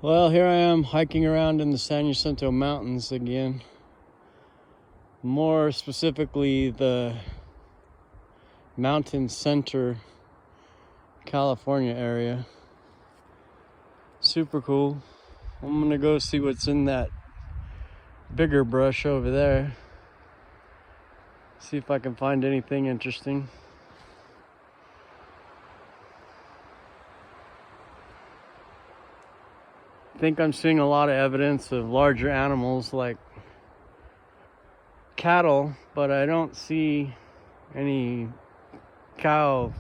Well, here I am hiking around in the San Jacinto Mountains again. More specifically, the Mountain Center, California area. Super cool. I'm gonna go see what's in that bigger brush over there. See if I can find anything interesting. I think I'm seeing a lot of evidence of larger animals like cattle, but I don't see any cow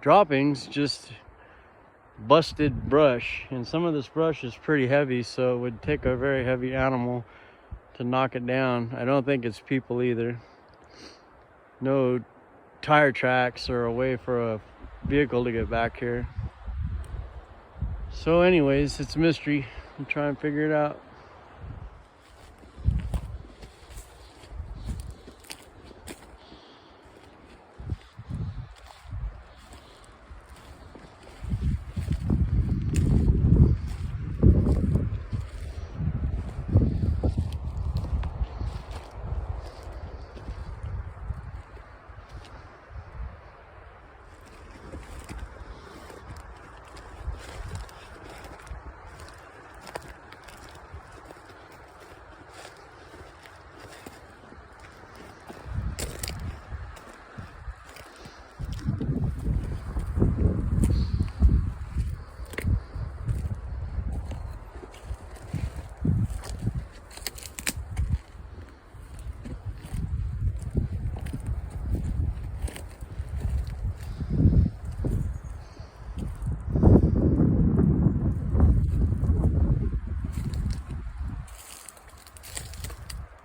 droppings, just busted brush. And some of this brush is pretty heavy, so it would take a very heavy animal to knock it down. I don't think it's people either. No tire tracks or a way for a vehicle to get back here. So anyways, it's a mystery. I'm trying to figure it out.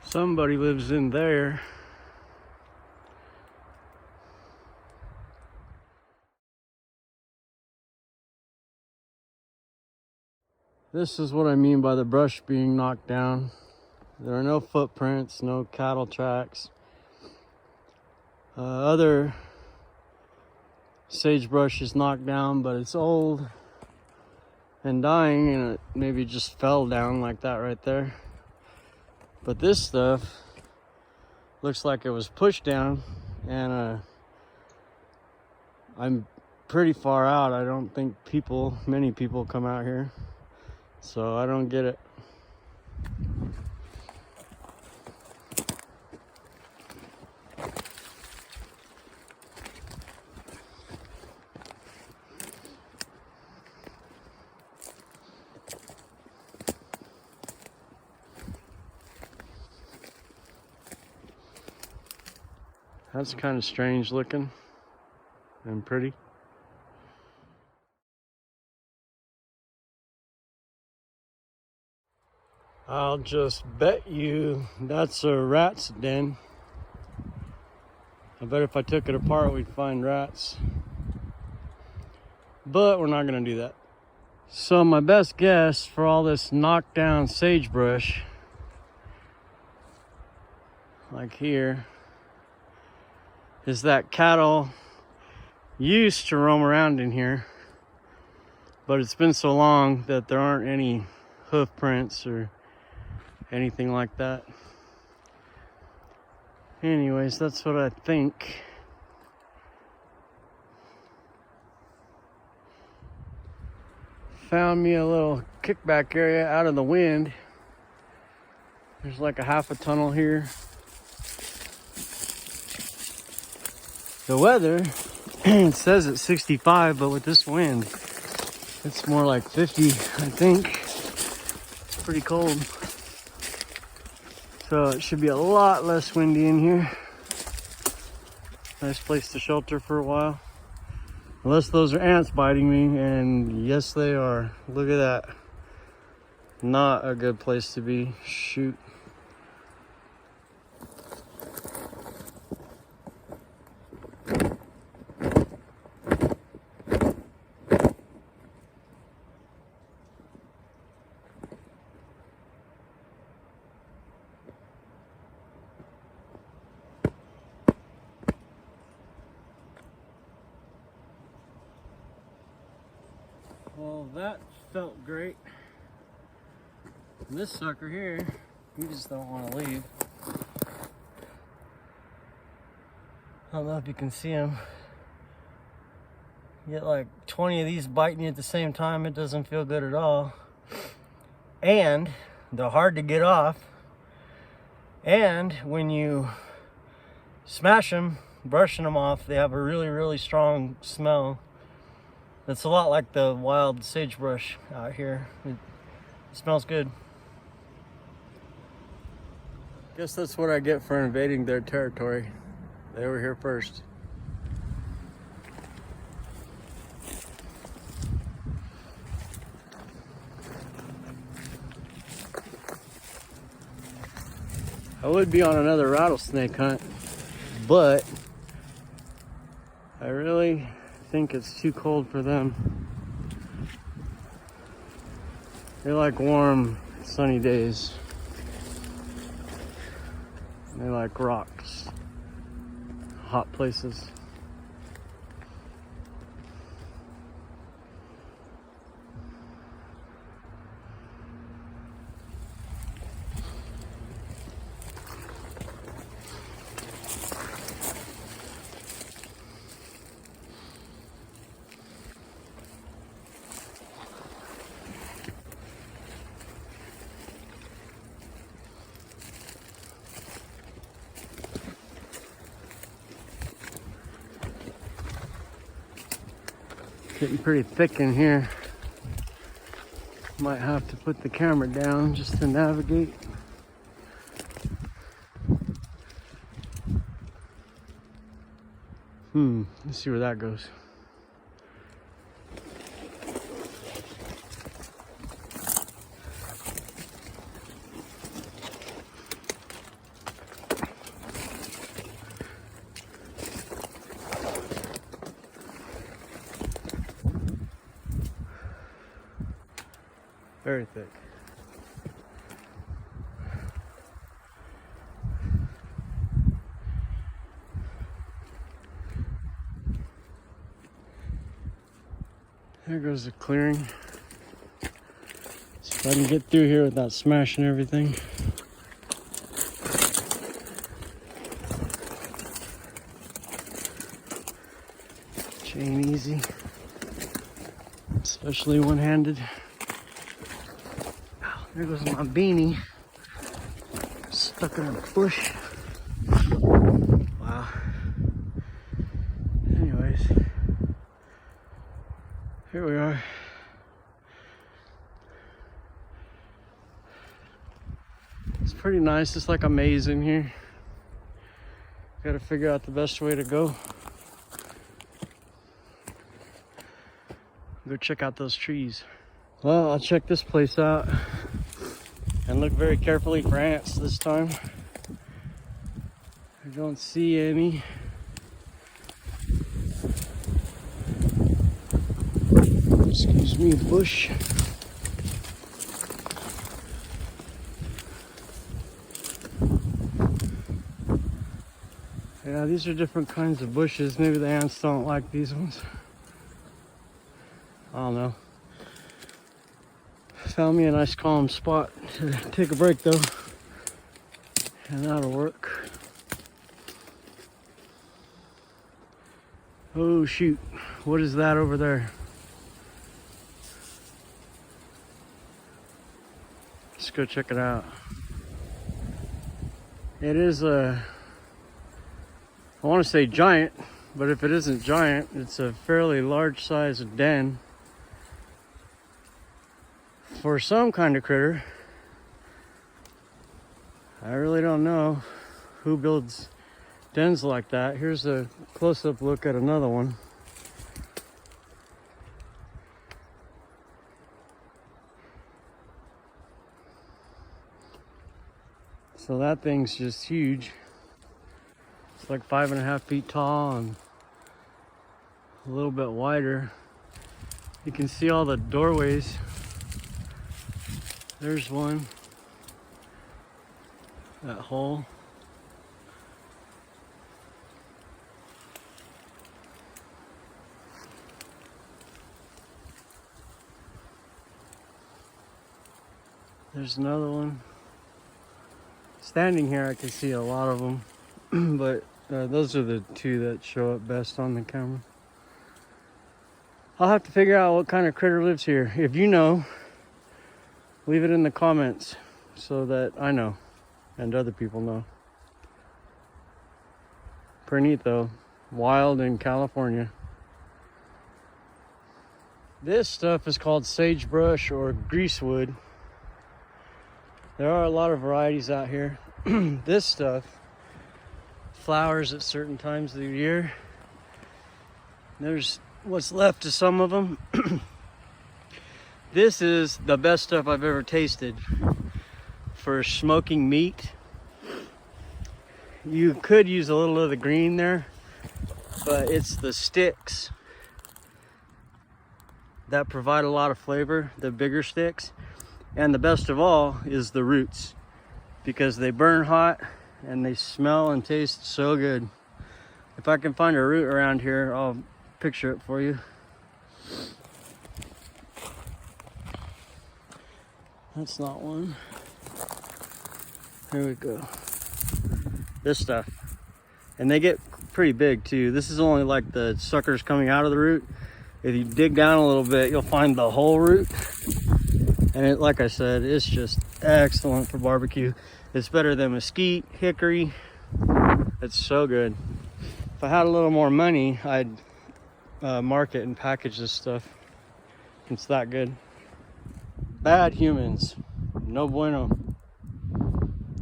Somebody lives in there. This is what I mean by the brush being knocked down. There are no footprints, no cattle tracks. Other sagebrush is knocked down, but it's old and dying, and it maybe just fell down like that right there. But this stuff looks like it was pushed down, and I'm pretty far out. I don't think many people come out here, so I don't get it. That's kind of strange looking and pretty. I'll just bet you that's a rat's den. I bet if I took it apart, we'd find rats. But we're not gonna do that. So my best guess for all this knocked down sagebrush, like here, is that cattle used to roam around in here, but it's been so long that there aren't any hoof prints or anything like that. Anyways, that's what I think. Found me a little kickback area out of the wind. There's like a half a tunnel here. The weather, it says it's 65, but with this wind, it's more like 50, I think. It's pretty cold. So it should be a lot less windy in here. Nice place to shelter for a while. Unless those are ants biting me, and yes they are. Look at that. Not a good place to be. Shoot. Well, that felt great. This sucker here, you just don't want to leave. I don't know if you can see him. You get like 20 of these biting you at the same time, it doesn't feel good at all. And they're hard to get off. And when you smash them, brushing them off, they have a really, really strong smell. It's a lot like the wild sagebrush out here. It smells good. Guess that's what I get for invading their territory. They were here first. I would be on another rattlesnake hunt, but I really think it's too cold for them. They like warm, sunny days. They like rocks, hot places. Getting pretty thick in here. Might have to put the camera down just to navigate. Let's see where that goes. Very thick. There goes the clearing. See if I can get through here without smashing everything. Chain easy, especially one-handed. There goes my beanie, stuck in a bush. Wow. Anyways, here we are. It's pretty nice. It's like a maze in here. Got to figure out the best way to go. Go check out those trees. Well, I'll check this place out and look very carefully for ants this time. I don't see any. Excuse me, bush. Yeah, these are different kinds of bushes. Maybe the ants don't like these ones. I don't know. Found me a nice calm spot to take a break though, and that'll work. Oh shoot, what is that over there? Let's go check it out. It is a, I want to say giant, but if it isn't giant, it's a fairly large size den for some kind of critter. I really don't know who builds dens like that. Here's a close-up look at another one. So that thing's just huge. It's like 5.5 feet tall and a little bit wider. You can see all the doorways. There's one. That hole. There's another one. Standing here, I can see a lot of them, but those are the two that show up best on the camera. I'll have to figure out what kind of critter lives here. If you know, leave it in the comments so that I know and other people know. Pretty neat though. Wild in California. This stuff is called sagebrush or greasewood. There are a lot of varieties out here. This stuff flowers at certain times of the year. There's what's left of some of them. This is the best stuff I've ever tasted for smoking meat. You could use a little of the green there, but it's the sticks that provide a lot of flavor, the bigger sticks. And the best of all is the roots, because they burn hot and they smell and taste so good. If I can find a root around here, I'll picture it for you. That's not one. Here we go. This stuff. And they get pretty big too. This is only like the suckers coming out of the root. If you dig down a little bit, you'll find the whole root. And it, like I said, it's just excellent for barbecue. It's better than mesquite, hickory. It's so good. If I had a little more money, I'd market and package this stuff. It's that good. Bad humans. No bueno.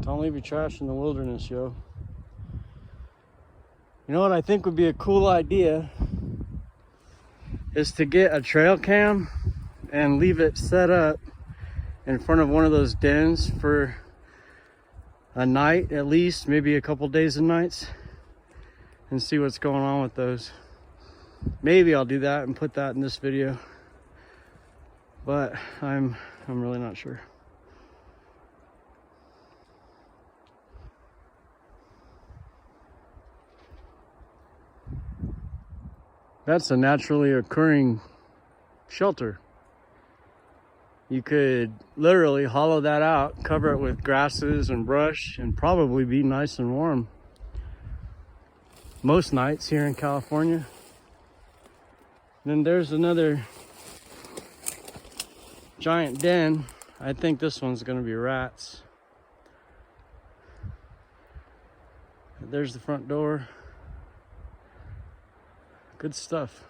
Don't leave your trash in the wilderness, yo. You know what I think would be a cool idea? Is to get a trail cam and leave it set up in front of one of those dens for a night at least, maybe a couple days and nights, and see what's going on with those. Maybe I'll do that and put that in this video, but I'm really not sure. That's a naturally occurring shelter. You could literally hollow that out, cover it with grasses and brush, and probably be nice and warm most nights here in California. Then there's another giant den. I think this one's gonna be rats. There's the front door. Good stuff.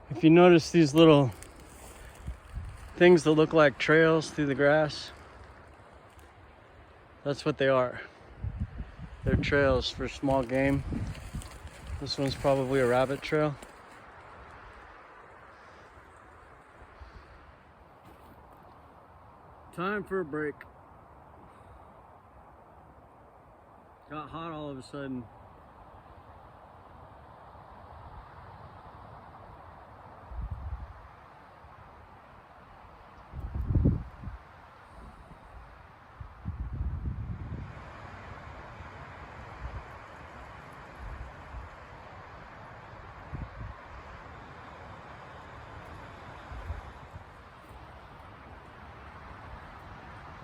If you notice these little things that look like trails through the grass, that's what they are. They're trails for small game. This one's probably a rabbit trail. Time for a break. Got hot all of a sudden.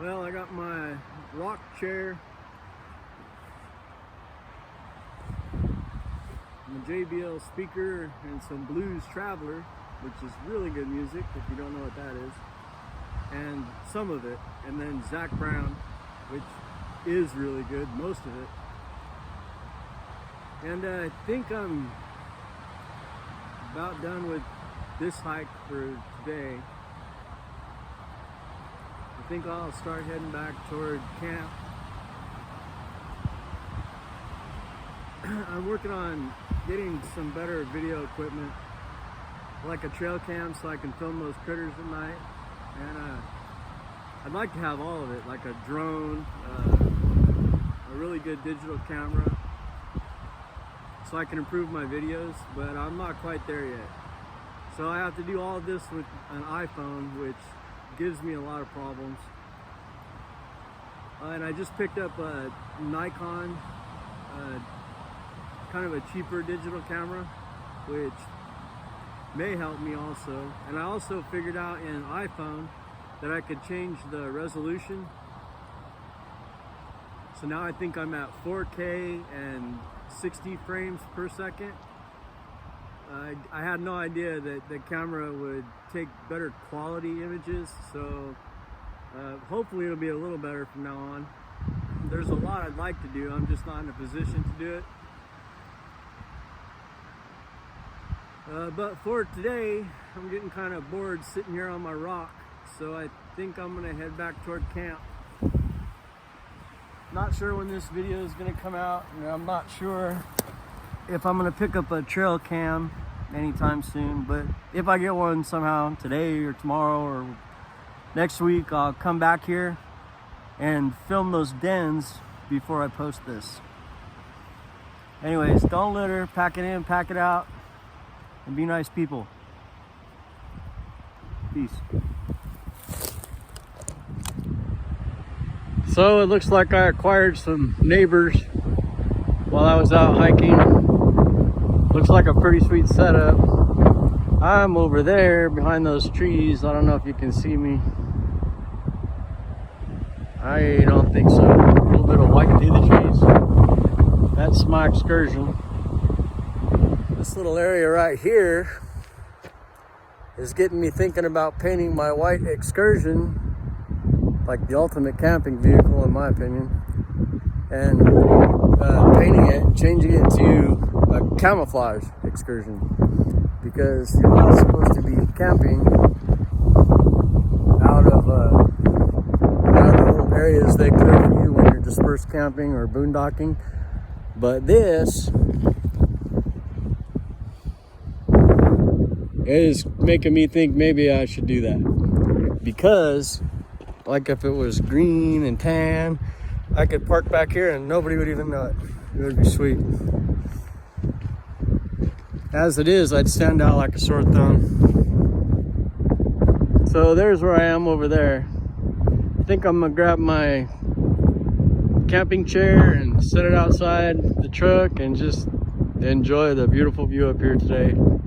Well, I got my rock chair, my JBL speaker, and some Blues Traveler, which is really good music if you don't know what that is, and some of it, and then Zach Brown, which is really good, most of it. And I think I'm about done with this hike for today. I think I'll start heading back toward camp. I'm working on getting some better video equipment, like a trail cam, so I can film those critters at night. And I'd like to have all of it, like a drone, a really good digital camera, so I can improve my videos, but I'm not quite there yet. So I have to do all of this with an iPhone, which gives me a lot of problems. And I just picked up a Nikon, kind of a cheaper digital camera, which may help me also. And I also figured out in an iPhone that I could change the resolution. So now I think I'm at 4K and 60 frames per second. I had no idea that the camera would take better quality images, so hopefully it'll be a little better from now on. There's a lot I'd like to do, I'm just not in a position to do it. But for today, I'm getting kind of bored sitting here on my rock, so I think I'm gonna head back toward camp. Not sure when this video is gonna come out, and I'm not sure if I'm gonna pick up a trail cam anytime soon, but if I get one somehow today or tomorrow or next week, I'll come back here and film those dens before I post this. Anyways, don't litter, pack it in, pack it out, and be nice people. Peace. So it looks like I acquired some neighbors while I was out hiking. Looks like a pretty sweet setup. I'm over there behind those trees. I don't know if you can see me. I don't think so. A little bit of white through the trees. That's my excursion. This little area right here is getting me thinking about painting my white excursion like the ultimate camping vehicle, in my opinion, and painting it, changing it to a camouflage excursion, because you're not supposed to be camping out of the little areas they clear for you when you're dispersed camping or boondocking. But this is making me think maybe I should do that, because like if it was green and tan, I could park back here and nobody would even know it. It would be sweet. As it is, I'd stand out like a sore thumb. So there's where I am over there. I think I'm gonna grab my camping chair and set it outside the truck and just enjoy the beautiful view up here today. And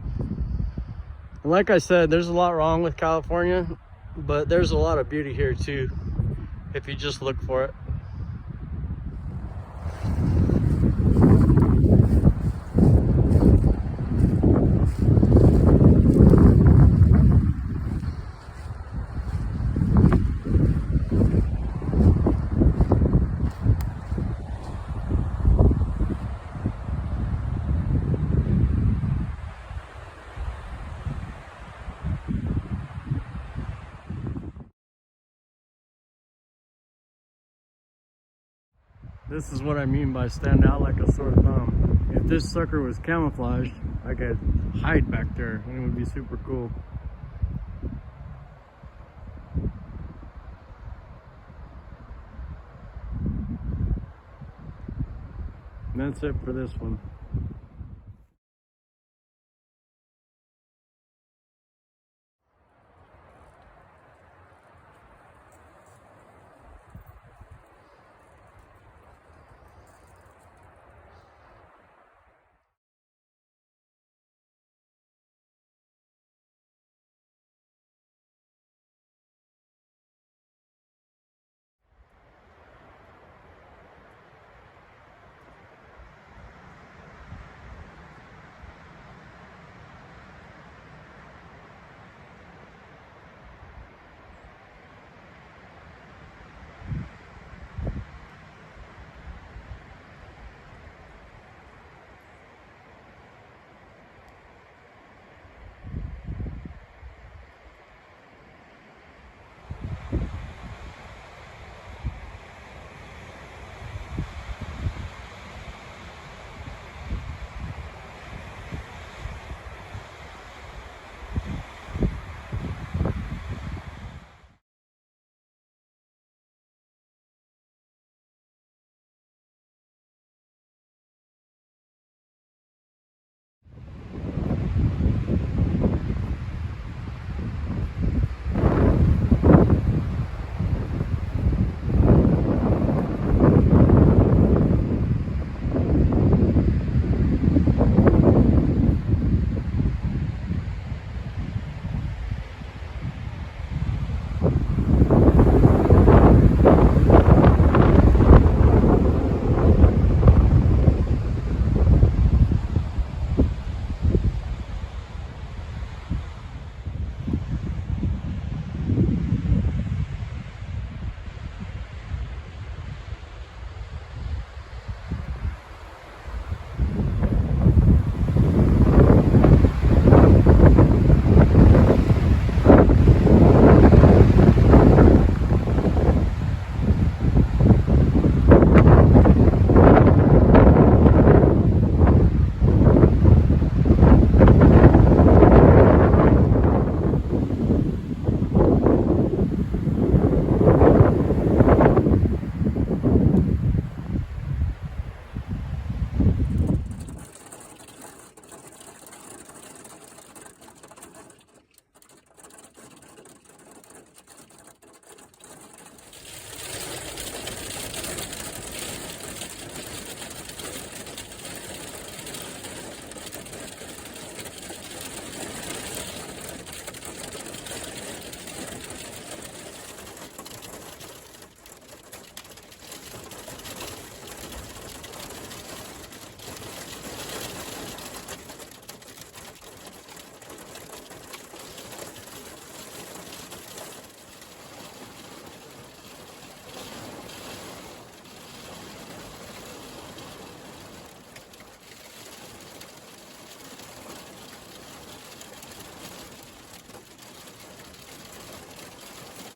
like I said, there's a lot wrong with California, but there's a lot of beauty here too, if you just look for it. This is what I mean by stand out like a sore thumb. If this sucker was camouflaged, I could hide back there and it would be super cool. And that's it for this one.